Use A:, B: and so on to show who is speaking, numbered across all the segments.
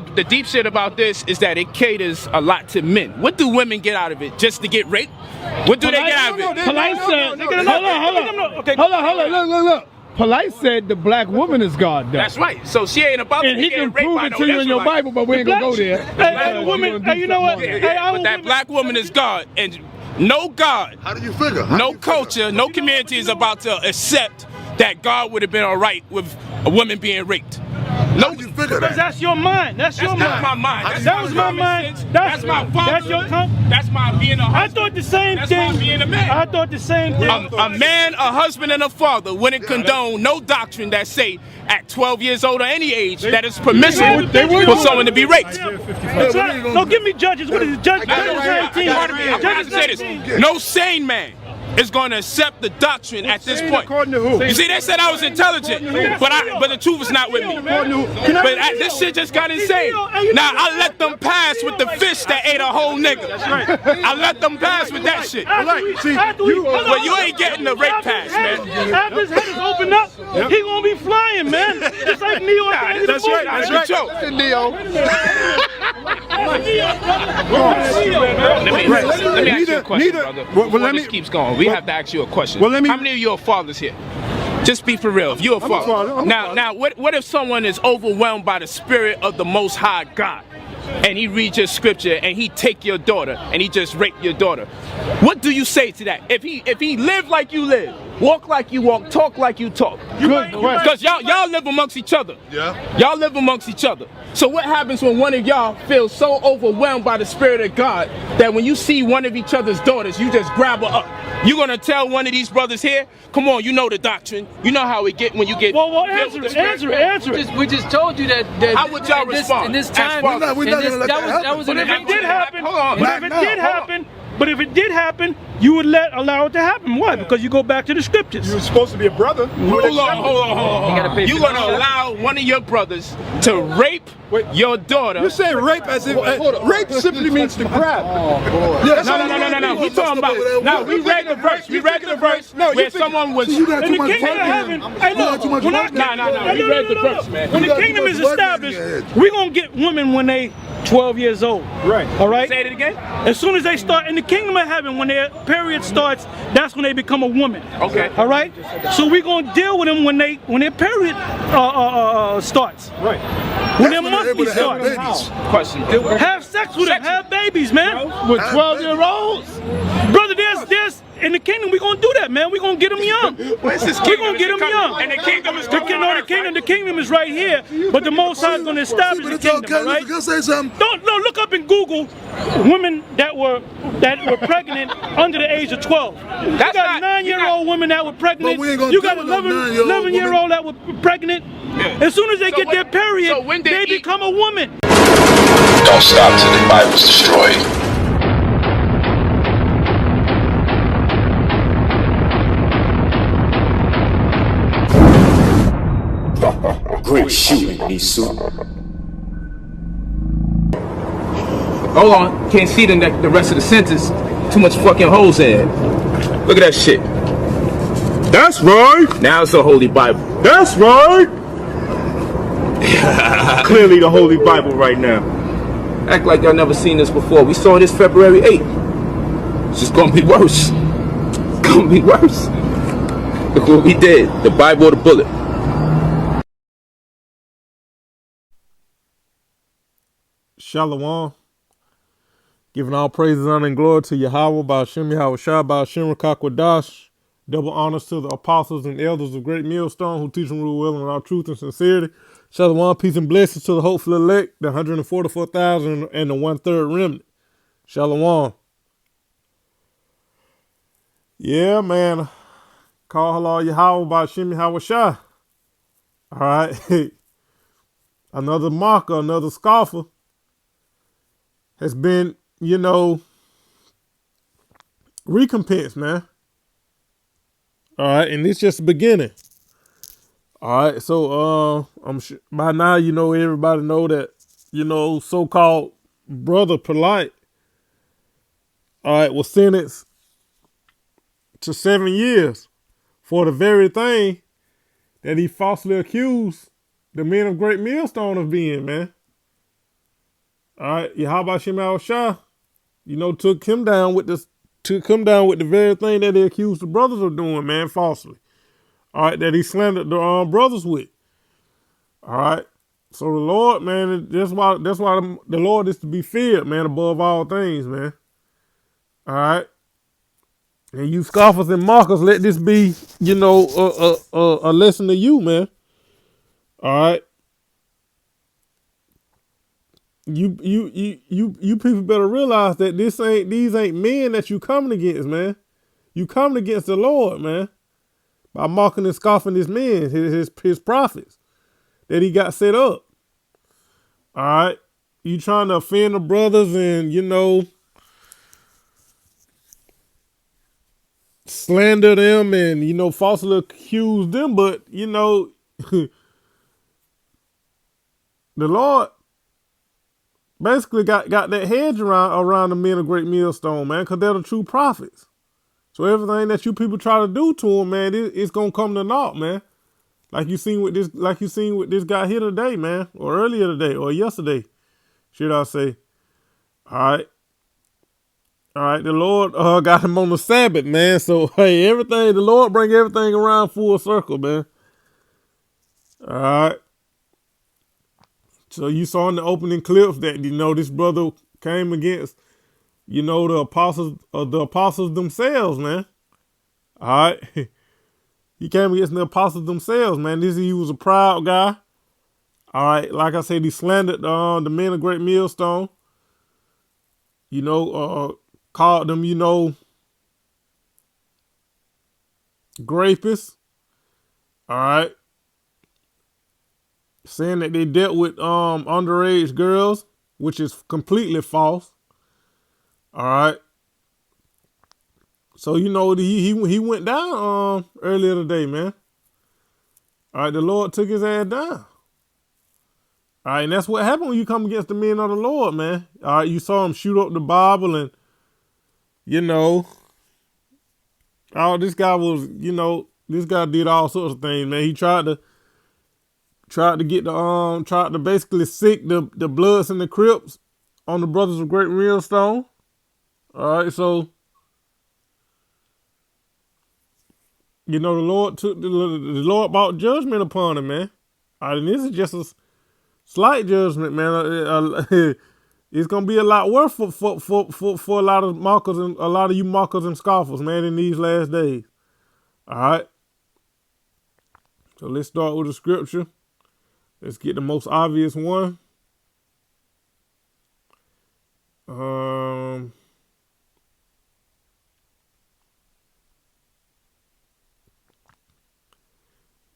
A: The deep shit about this is that it caters a lot to men. What do women get out of it? Just to get raped? What do they get out of it?
B: Polight said, hold on, look. Polight said the black woman is God, though.
A: That's right. So she ain't about to
B: be getting raped by no Israelite. And he can prove it to you in your Bible, but we ain't gonna go there.
A: Hey, woman, you know what? But that black woman is God, and no God.
C: How do you figure?
A: No culture, no community is about to accept that God would have been all right with a woman being raped.
C: No, you figure that.
B: That's your mind. That's your mind.
A: That's my mind.
B: That was my mind.
A: That's my father.
B: That's your
A: That's my being a husband.
B: I thought the same thing.
A: That's my being a man.
B: I thought the same thing.
A: A man, a husband, and a father wouldn't condone no doctrine that say at 12 years old or any age that it's permissible for someone to be raped.
B: Don't give me judges. What is it? Judges 19.
A: I have to say this. No sane man is going to accept the doctrine at this point.
B: According to who?
A: You see, they said I was intelligent, but the truth is not with me. But this shit just got insane. Now I let them pass with the fish that ate a whole nigga. I let them pass with that shit. But you ain't getting the rape pass, man.
B: After his head is opened up, he gonna be flying, man. Just like Neo.
A: That's right. That's right. Joke.
C: Neo.
A: Let me ask you a question, brother. Before this keeps going, we have to ask you a question. How many of you are fathers here? Just be for real. If you're a father. Now, what if someone is overwhelmed by the spirit of the Most High God, and he reads your scripture and he take your daughter and he just rape your daughter? What do you say to that? If he live like you live, walk like you walk, talk like you talk. Because y'all live amongst each other.
C: Yeah.
A: Y'all live amongst each other. So what happens when one of y'all feels so overwhelmed by the Spirit of God that when you see one of each other's daughters, you just grab her up? You gonna tell one of these brothers here, come on, you know the doctrine. You know how we get when you get.
B: Well, answer it.
D: We just told you that.
A: How would y'all respond?
D: In this time,
C: we're not gonna let that happen.
D: That was
B: But if it did happen,
A: hold on.
B: But if it did happen, you would allow it to happen. Why? Because you go back to the scriptures.
E: You're supposed to be a brother.
A: Hold on. You gonna allow one of your brothers to rape your daughter?
E: You're saying rape as if rape simply means to grab.
A: No. We talking about. Now we read the verse. We read the verse where someone was.
C: You got
B: In
C: too
B: the
C: much
B: kingdom of heaven, hey, look,
C: too much
B: when
A: We read the verse, man.
B: When the kingdom is established, we're gonna get women when they 12 years old.
E: Right.
B: All right.
A: Say it again.
B: As soon as they start in the kingdom of heaven, when their period starts, that's when they become a woman.
A: Okay.
B: All right. So we're gonna deal with them when their period starts.
E: Right.
B: When their monthly starts.
A: Question.
B: Have sex with them. Have babies, man.
E: With 12-year-olds?
B: Brother, there's in the kingdom we're gonna do that, man. We're gonna get them young.
A: Where's this
B: We're
A: kingdom?
B: gonna get them young.
A: And the kingdom is
B: The kingdom is right here, but the Most High is gonna establish the kingdom, all right?
C: Can I say something?
B: Don't look up in Google women that were pregnant under the age of 12. You got 9-year-old women that were pregnant.
C: But we ain't gonna
B: You got
C: deal with no
B: 11-year-old that were pregnant. As soon as they get their period, they become a woman.
F: Don't stop till the Bible's destroyed.
G: Great shooting, Nisu.
A: Hold on. Can't see the rest of the sentence. Too much fucking holes in it. Look at that shit.
E: That's right.
A: Now it's the Holy Bible.
E: That's right. Clearly the Holy Bible right now.
A: Act like y'all never seen this before. We saw this February 8th. It's just gonna be worse. It's gonna be worse. Look what we did. The Bible or the bullet.
E: Shalom. Giving all praises, honor, and glory to Yahweh, Ba'ashem, Yahweh Shah, Ba'ashem, Rakakwadash. Double honors to the apostles and elders of Great Millstone who teach and rule well in all truth and sincerity. Shalom, peace and blessings to the hopeful elect, the 144,000 and the 1/3 remnant. Shalom. Yeah, man. Call halal Yahweh, Ba'ashem, Yahweh Shah. All right. Another mocker, another scoffer has been, recompense, man. All right, and it's just the beginning. All right, so I'm sure by now everybody know that so-called brother Polight, all right, was sentenced to 7 years for the very thing that he falsely accused the men of Great Millstone of being, man. All right, Yahweh Shema Shah, took him down with the very thing that they accused the brothers of doing, man, falsely. All right, that he slandered the brothers with. All right. So the Lord, man, that's why the Lord is to be feared, man, above all things, man. All right. And you scoffers and mockers, let this be, a lesson to you, man. All right. You people better realize that these ain't men that you coming against, man. You coming against the Lord, man, by mocking and scoffing his men, his prophets that he got set up. All right. You trying to offend the brothers and, slander them and, falsely accuse them. But, the Lord basically got that hedge around the men of Great Millstone, man, because they're the true prophets. So everything that you people try to do to them, man, it's going to come to naught, man. Like you seen with this guy here today, man, or earlier today, or yesterday, should I say. All right, the Lord got him on the Sabbath, man. So, hey, the Lord bring everything around full circle, man. All right. So you saw in the opening clips that, this brother came against, the apostles themselves, man. All right. He came against the apostles themselves, man. He was a proud guy. All right. Like I said, he slandered the men of Great Millstone. Called them, grapists. All right. Saying that they dealt with underage girls, which is completely false. All right. So he went down earlier today, man. All right, the Lord took his ass down. All right, and that's what happened when you come against the men of the Lord, man. All right, you saw him shoot up the Bible and this guy was, this guy did all sorts of things, man. He tried to get tried to basically sick the Bloods and the Crips on the brothers of Great Millstone. All right, so the Lord brought judgment upon him, man. All right, and this is just a slight judgment, man. It's gonna be a lot worse for a lot of mockers and a lot of you mockers and scoffers, man, in these last days. All right. So let's start with the scripture. Let's get the most obvious one.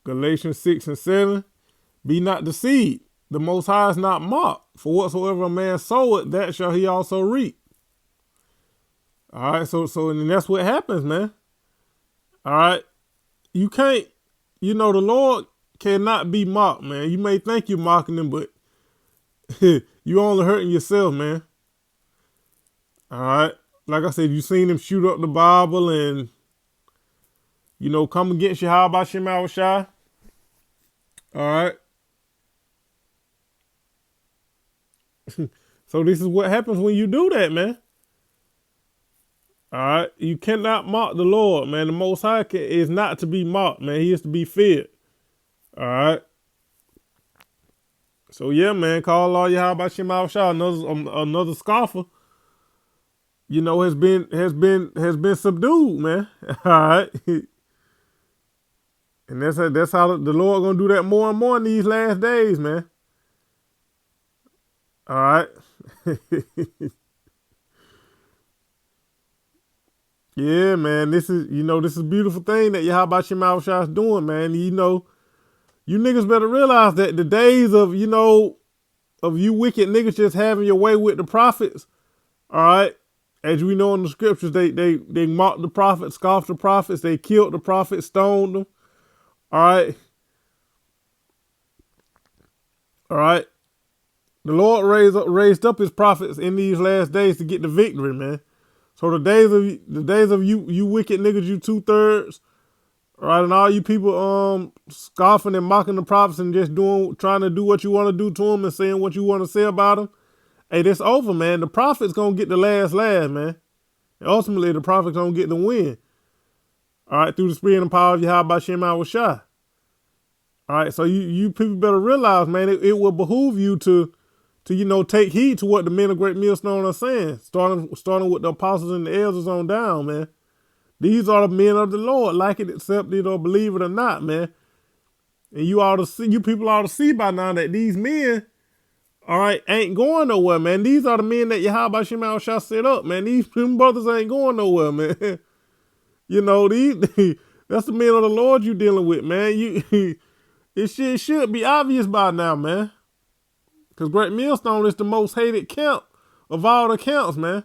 E: Galatians 6:7. Be not deceived. The Most High is not mocked. For whatsoever a man soweth, that shall he also reap. All right, so and that's what happens, man. All right. You can't, the Lord cannot be mocked, man. You may think you're mocking him, but you only hurting yourself, man. All right. Like I said, you seen him shoot up the Bible and, come against you. How about Shema Shai? All right. So this is what happens when you do that, man. All right. You cannot mock the Lord, man. The Most High is not to be mocked, man. He is to be feared. All right. So yeah, man, call all Yahweh Shema Shah, another scoffer, has been subdued, man. All right. And that's how the Lord gonna do that more and more in these last days, man. All right. Yeah, man. This is a beautiful thing that Yahweh Shema Shah is doing, man. You niggas better realize that the days of, of you wicked niggas just having your way with the prophets, all right, as we know in the scriptures, they mocked the prophets, scoffed the prophets, they killed the prophets, stoned them, all right. All right. The Lord raised up his prophets in these last days to get the victory, man. So the days of you wicked niggas, you 2/3, all right, and all you people scoffing and mocking the prophets and just trying to do what you want to do to them and saying what you want to say about them, hey, this over, man. The prophet's gonna get the last laugh, man. And ultimately, the prophet's gonna get the win. All right, through the spirit and power of Yahweh Shem Shai. All right, so you people better realize, man, it will behoove you to take heed to what the men of Great Millstone are saying, starting with the apostles and the elders on down, man. These are the men of the Lord, like it, accept it, or believe it or not, man. And you people ought to see by now that these men, all right, ain't going nowhere, man. These are the men that Yahweh Shem Shai set up, man. These brothers ain't going nowhere, man. That's the men of the Lord you dealing with, man. It should be obvious by now, man. Because Great Millstone is the most hated camp of all the camps, man.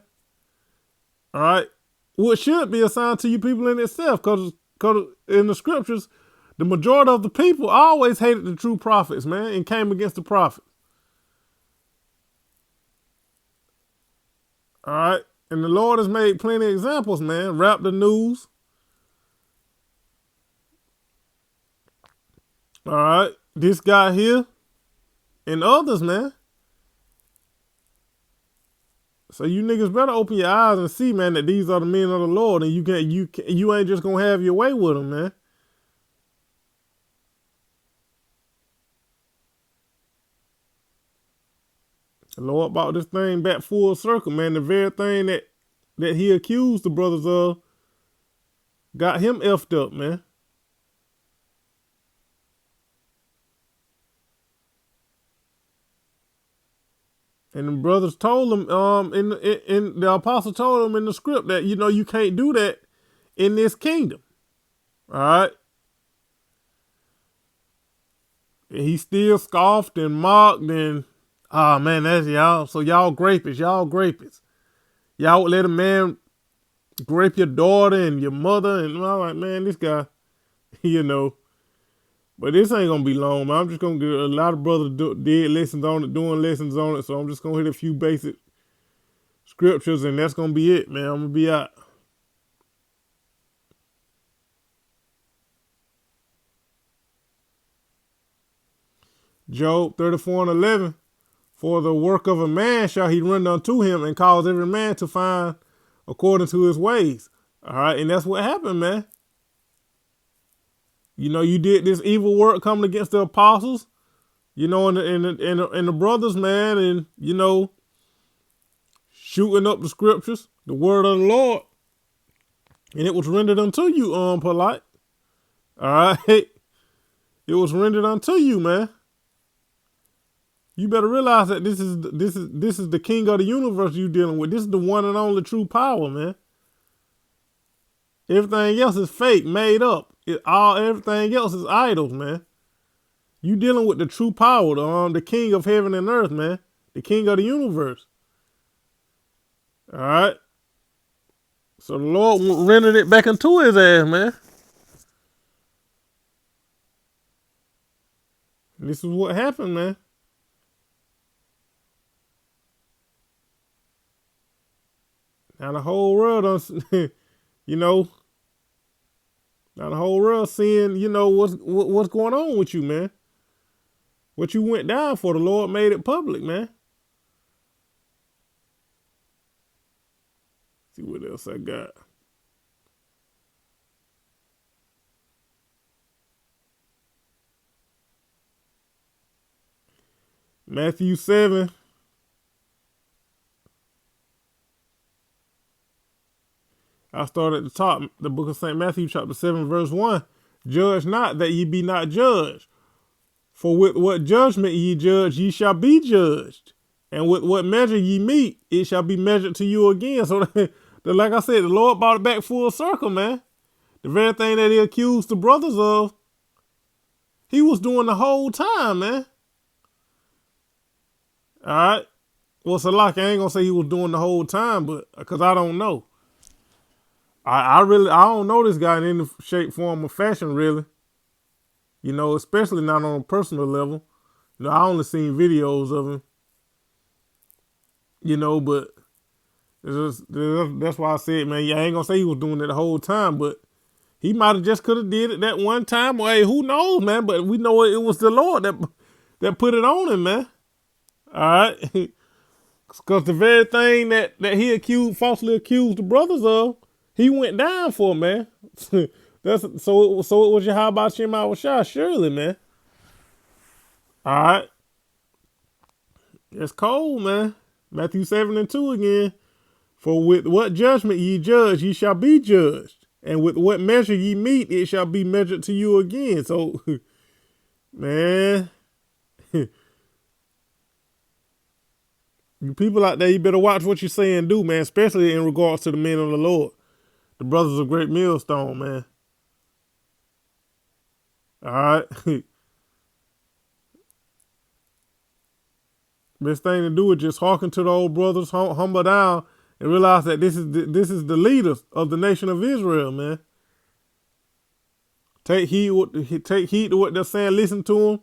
E: All right. What should be assigned to you people in itself, because in the scriptures, the majority of the people always hated the true prophets, man, and came against the prophets. All right. And the Lord has made plenty of examples, man. Rap the news. All right. This guy here and others, man. So you niggas better open your eyes and see, man, that these are the men of the Lord, and you ain't just gonna have your way with them, man. The Lord brought this thing back full circle, man. The very thing that he accused the brothers of got him effed up, man. And the brothers told him, in the apostle told him in the script that, you can't do that in this kingdom. All right. And he still scoffed and mocked and, man, that's y'all. So y'all grapists. Y'all would let a man grape your daughter and your mother. And I'm like, man, this guy, But this ain't going to be long, man. I'm just going to get a lot of brothers doing lessons on it. So I'm just going to hit a few basic scriptures, and that's going to be it, man. I'm going to be out. Job 34:11. For the work of a man shall he render unto him, and cause every man to find according to his ways. All right, and that's what happened, man. You did this evil work coming against the apostles, and the brothers, man, and, shooting up the scriptures, the word of the Lord, and it was rendered unto you, Polight. All right. It was rendered unto you, man. You better realize that this is the king of the universe you dealing with. This is the one and only true power, man. Everything else is fake, made up. Everything else is idols, man. You dealing with the true power, the king of heaven and earth, man. The king of the universe. All right. So the Lord rendered it back into his ass, man. And this is what happened, man. Now the whole world, now the whole world seeing, what's going on with you, man. What you went down for, the Lord made it public, man. See what else I got. Matthew 7. I start at the top, the book of St. Matthew, chapter 7, verse 1. Judge not that ye be not judged. For with what judgment ye judge, ye shall be judged. And with what measure ye meet, it shall be measured to you again. So, like I said, the Lord brought it back full circle, man. The very thing that he accused the brothers of, he was doing the whole time, man. All right. Well, so like, I ain't going to say he was doing the whole time, but because I don't know. I don't know this guy in any shape, form, or fashion, really. Especially not on a personal level. I only seen videos of him. But that's why I said, man, I ain't gonna say he was doing it the whole time, but he might have just could have did it that one time. Well, hey, who knows, man? But we know it was the Lord that put it on him, man. All right. Because the very thing that he falsely accused the brothers of, he went down for, man. So it was Yahweh Shem Shah, surely, man. All right. That's cold, man. Matthew 7:2 again. For with what judgment ye judge, ye shall be judged. And with what measure ye meet, it shall be measured to you again. So, man, you people out there, you better watch what you say and do, man, especially in regards to the men of the Lord. The brothers of Great Millstone, man. All right. Best thing to do is just hearken to the old brothers, humble down, and realize that this is the leaders of the nation of Israel, man. Take heed to what they're saying. Listen to them,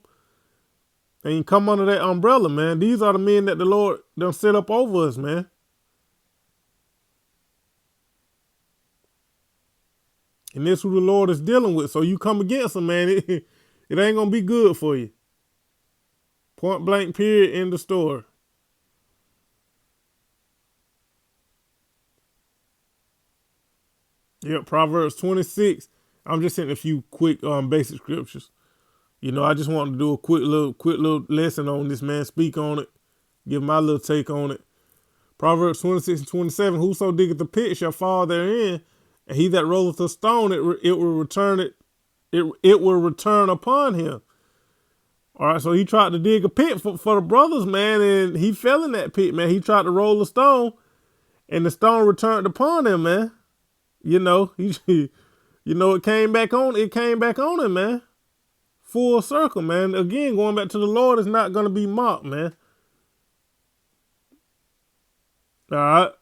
E: and you come under that umbrella, man. These are the men that the Lord done set up over us, man. And this is who the Lord is dealing with. So you come against them, man, it ain't gonna be good for you. Point blank, period, end of story. Yep, Proverbs 26. I'm just hitting a few quick basic scriptures. You know, I just wanted to do a quick little lesson on this, man. Speak on it. Give my little take on it. Proverbs 26:27. Whoso diggeth the pit shall fall therein, and he that rolleth a stone, it will return upon him. All right, so he tried to dig a pit for the brothers, man, and he fell in that pit, man. He tried to roll a stone, and the stone returned upon him, man. You know, it came back on him, man. Full circle, man. Again, going back to the Lord is not going to be mocked, man. All right.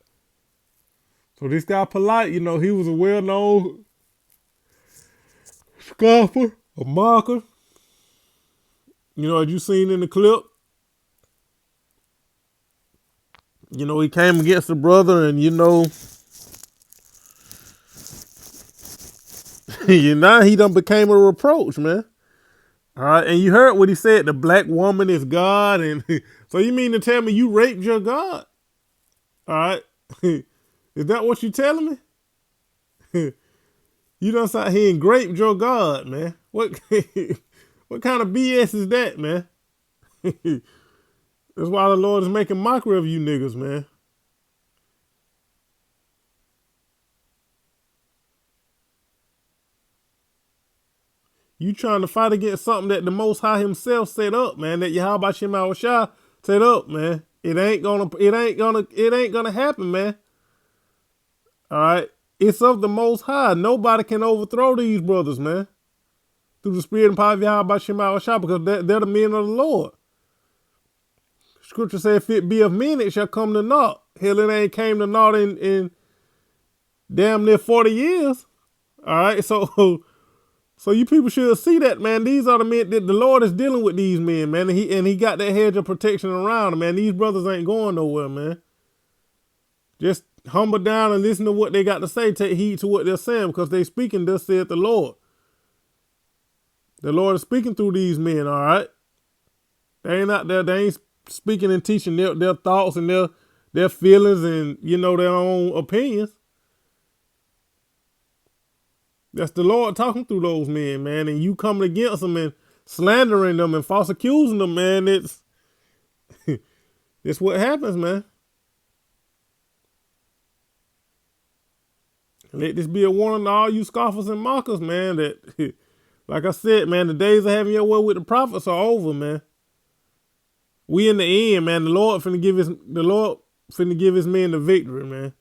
E: So this guy Polight, you know, he was a well-known scoffer, a mocker. You know, as you seen in the clip, you know, he came against the brother, and you know, he done became a reproach, man. All right, and you heard what he said, the black woman is God, and so you mean to tell me you raped your God? All right, is that what you telling me? You done sat here and graped your God, man. What kind of BS is that, man? That's why the Lord is making mockery of you niggas, man. You trying to fight against something that the Most High Himself set up, man. That Yahweh Shem Shah set up, man. It ain't gonna happen, man. All right, it's of the Most High. Nobody can overthrow these brothers, man. Through the spirit and power of Yahweh Shem Shah, because they're the men of the Lord. Scripture said, if it be of men, it shall come to naught. Hell, it ain't came to naught in damn near 40 years. All right, so you people should see that, man. These are the men that the Lord is dealing with, these men, man. And he got that hedge of protection around them, man. These brothers ain't going nowhere, man. Just humble down and listen to what they got to say. Take heed to what they're saying, because they speaking, thus saith the Lord. The Lord is speaking through these men, all right? They ain't out there, they ain't speaking and teaching their thoughts and their feelings and, you know, their own opinions. That's the Lord talking through those men, man. And you coming against them and slandering them and false accusing them, man. It's what happens, man. Let this be a warning to all you scoffers and mockers, man, that, like I said, man, the days of having your way with the prophets are over, man. We in the end, man. The Lord finna give his men the victory, man.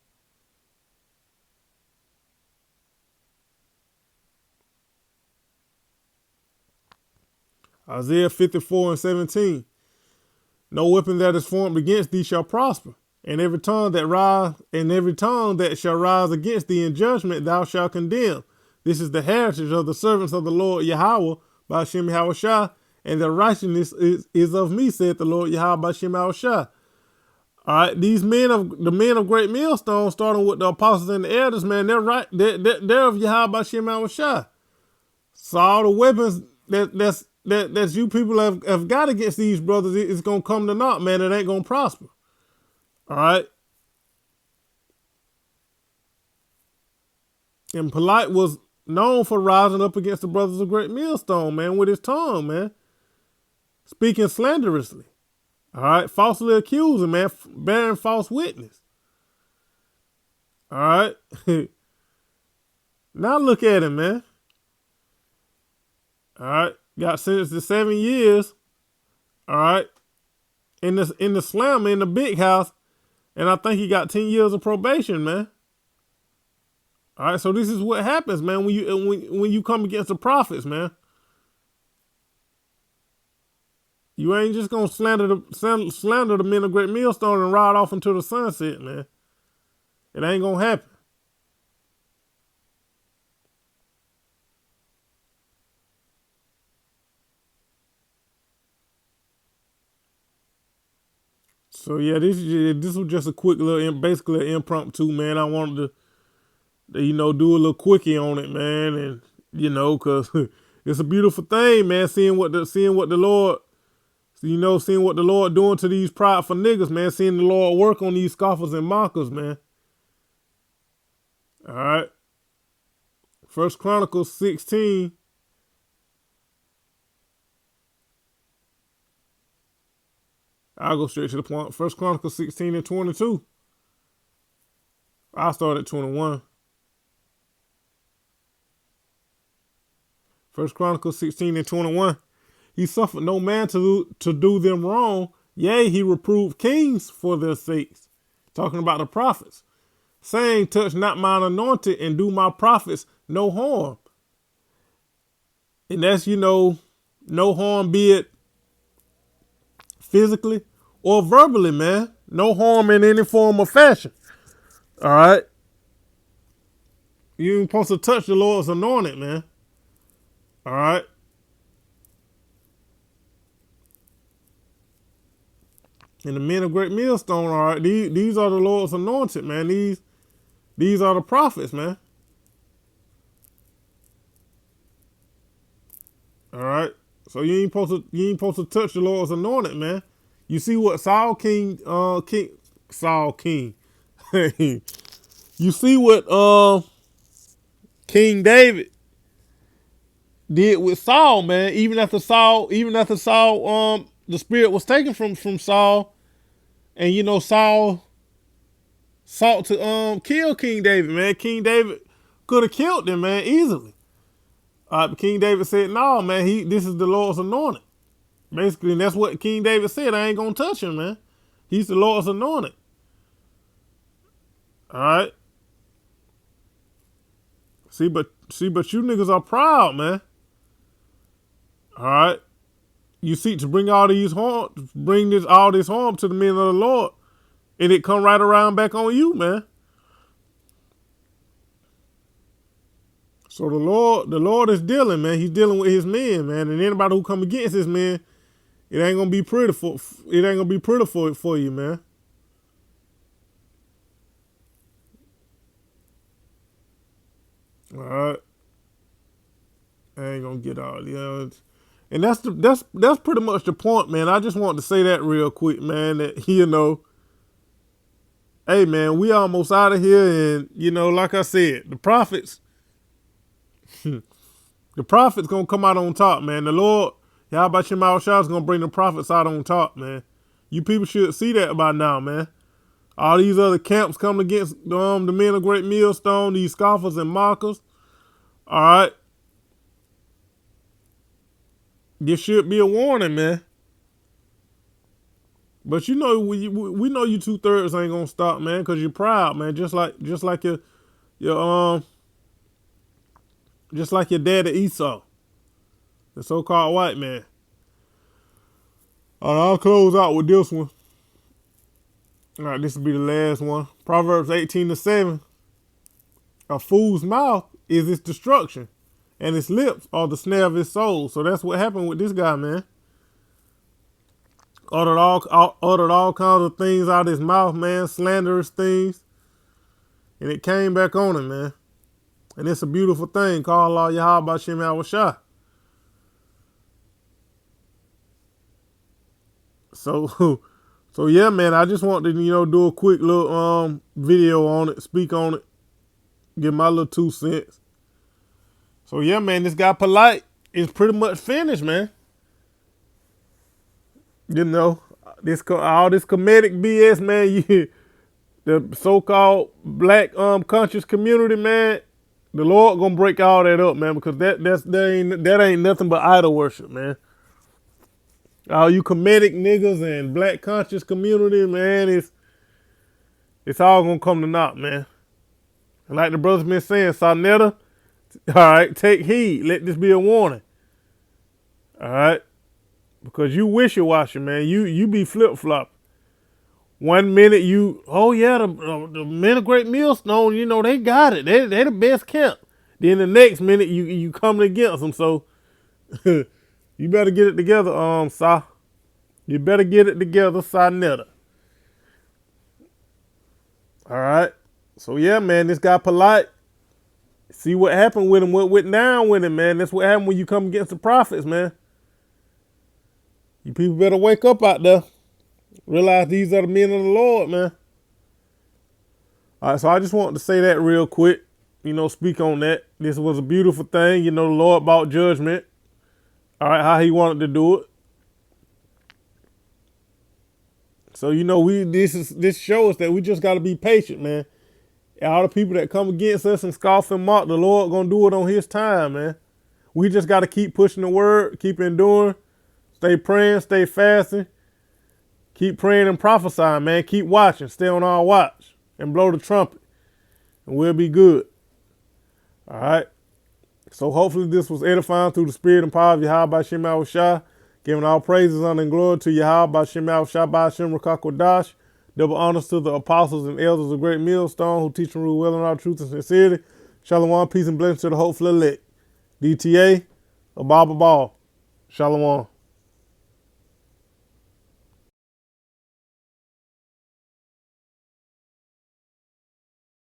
E: Isaiah 54:17. No weapon that is formed against thee shall prosper, and every tongue that shall rise against thee in judgment thou shalt condemn. This is the heritage of the servants of the Lord Yahweh by Shem Shah, and the righteousness is of me, saith the Lord Yahweh by Shem Shah. All right, the men of Great Millstone, starting with the apostles and the elders, man, they're right. They're of Yahweh by Shem Shah. So all the weapons that you people have got against these brothers, it's gonna come to naught, man. It ain't gonna prosper. All right. And Polight was known for rising up against the brothers of Great Millstone, man, with his tongue, man. Speaking slanderously. All right. Falsely accusing, man. Bearing false witness. All right. Now look at him, man. All right. Got sentenced to 7 years. All right. In the slammer, in the big house. And I think he got 10 years of probation, man. All right, so this is what happens, man, when you come against the prophets, man. You ain't just gonna slander the men of Great Millstone and ride off into the sunset, man. It ain't gonna happen. So yeah, this was just a quick little, basically an impromptu, man. I wanted to, do a little quickie on it, man, and cause it's a beautiful thing, man. Seeing what the Lord, seeing what the Lord doing to these prideful niggas, man. Seeing the Lord work on these scoffers and mockers, man. All right. 1 Chronicles 16. I'll go straight to the point. 1 Chronicles 16 and 22. I'll start at 21. 1 Chronicles 16 and 21. He suffered no man to do them wrong. Yea, he reproved kings for their sakes. Talking about the prophets. Saying, touch not mine anointed and do my prophets no harm. And that's, no harm, be it physically or verbally, man. No harm in any form or fashion. All right. You ain't supposed to touch the Lord's anointed, man. All right. And the men of Great Millstone, all right, these are the Lord's anointed, man. These are the prophets, man. All right. So you ain't supposed to touch the Lord's anointed, man. You see what King. You see what King David did with Saul, man. Even after Saul, the spirit was taken from Saul, and Saul sought to kill King David, man. King David could have killed him, man, easily. But King David said, "No, man. This is the Lord's anointed." Basically, and that's what King David said. I ain't gonna touch him, man. He's the Lord's anointed. All right. See, but you niggas are proud, man. All right. You seek to bring all this harm to the men of the Lord, and it come right around back on you, man. So the Lord is dealing, man. He's dealing with his men, man. And anybody who come against his men, it ain't gonna be pretty for you, man. All right. I ain't gonna get all and that's pretty much the point, man. I just want to say that real quick, man. That hey, man, we almost out of here, and like I said, the prophets, gonna come out on top, man. The Lord, Yahweh Shemashah, is gonna bring the prophets out on top, man. You people should see that by now, man. All these other camps coming against the men of Great Millstone, these scoffers and mockers. All right. This should be a warning, man. But we know you 2/3 ain't gonna stop, man, because you're proud, man. Just like your daddy Esau, the so-called white man. All right, I'll close out with this one. All right, this will be the last one. Proverbs 18:7. A fool's mouth is its destruction, and his lips are the snare of his soul. So that's what happened with this guy, man. Uttered all kinds of things out of his mouth, man, slanderous things. And it came back on him, man. And it's a beautiful thing. Call Allah Yahweh Shem Yahushua. So So yeah, man, I just want to, do a quick little video on it, speak on it, give my little 2 cents. So yeah, man, this guy Polight is pretty much finished, man. All this comedic BS, man. The so-called black conscious community, man. The Lord gonna break all that up, man, because that ain't nothing but idol worship, man. All you comedic niggas and black conscious community, man, it's all gonna come to naught, man. And like the brother's been saying, Sarnetta, all right, take heed. Let this be a warning. All right, because you wishy-washy, man. You be flip-flop. 1 minute the men of Great Millstone, they got it. They the best kept. Then the next minute you coming against them. So you better get it together, Sa. You better get it together, Sarnetta. All right. So yeah, man, this guy Polight. See what happened with him, what went down with him, man. That's what happened when you come against the prophets, man. You people better wake up out there. Realize these are the men of the Lord, man. All right, so I just wanted to say that real quick. Speak on that. This was a beautiful thing. The Lord brought judgment. All right, how he wanted to do it. So, this shows that we just got to be patient, man. All the people that come against us and scoff and mock, the Lord going to do it on his time, man. We just got to keep pushing the word, keep enduring, stay praying, stay fasting. Keep praying and prophesying, man. Keep watching. Stay on our watch and blow the trumpet. And we'll be good. All right. So hopefully this was edifying through the spirit and power of Yahweh Shem Shah. Giving all praises, honor, and glory to Yahweh Shem Shah by Shem Rakakodash. Double honors to the apostles and elders of Great Millstone who teach and rule well in all truth and sincerity. Shalom, peace, and blessings to the hopeful elect. DTA, Ababa Ball. Shalom.